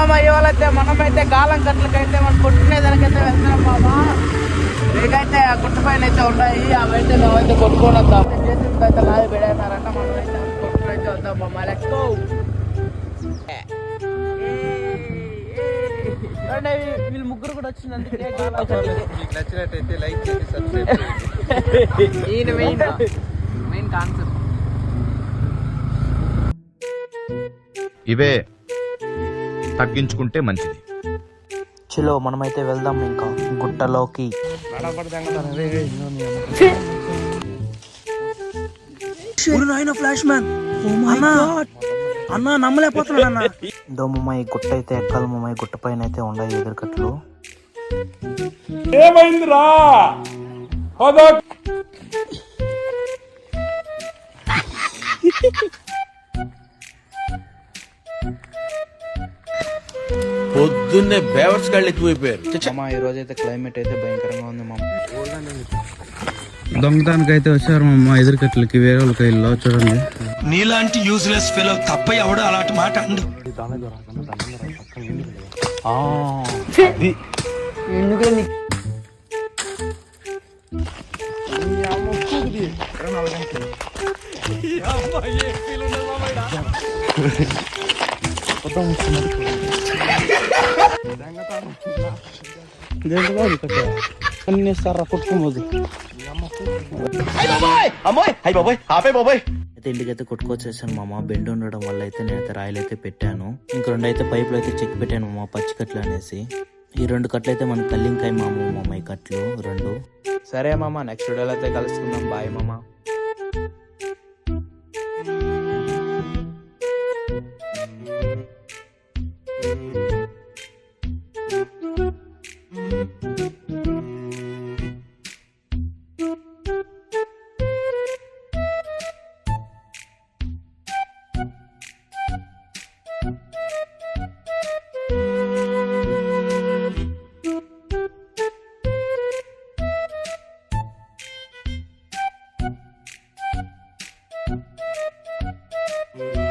మామ ఇవాళైతే మనమైతే గాలం కట్లకైతే మనం కొట్టుకునేదానికైతే వెళ్తున్నాం మామ. మీకైతే ఆ గుట్ట పైన అయితే ఉన్నాయి, అవైతే మేమైతే కొట్టుకొని వద్దాం. చేతులతో అయితే లాగి పెడేనారంట, మనమైతే కొట్టుకుని అయితే వద్దాం మామ. Let's go. వీళ్ళు ముగ్గురు కూడా వచ్చింది, అందుకే మీకు నచ్చినట్టయితే లైక్ చేసి సబ్స్క్రైబ్ చేయండి. మెయిన్ కాన్సెప్ట్ ఇవే తగ్గించుకుంటే మంచిది. చలో మనమైతే వెళ్దాం ఇంకా గుట్టలోకి. ఫ్లాష్ మ్యాన్ అన్న నమ్మలేకపోతున్నాడు అన్న. దో మమ్మాయి గుట్ట అయితే ఎక్కాలి మమ్మాయి. గుట్ట పైన అయితే ఉన్నాయి ఎదురుకట్లు. ఏమైందిరా పొద్దున్నే బేవర్స్ గాళ్ళు ఎక్కువైపోయారు. అమ్మా ఈ రోజు అయితే క్లైమేట్ అయితే భయంకరంగా ఉంది మామ. దొంగతానికి అయితే వచ్చారు మా ఎదురుకట్లకి, వేరే వాళ్ళకి ఇల్లు చూడండి. నీలాంటి యూజ్లెస్ ఫెలో తప్ప ఎవడు అలాంటి మాట అండు. అయితే ఇంటికైతే కొట్టుకొచ్చేసాను మామ. బెండ్ ఉండడం వల్ల అయితే నేనైతే రాయలు అయితే పెట్టాను. ఇంక రెండు అయితే పైపులు అయితే చెక్ పెట్టాను మామ, పచ్చి కట్లు అనేసి. ఈ రెండు కట్లు అయితే మనకి కల్లింకాయ మామ ఈ కట్లు రెండు. సరే మామ, నెక్స్ట్ వీడియోలో అయితే కలుసుకుందాం. బాయ్ మామ. Yeah.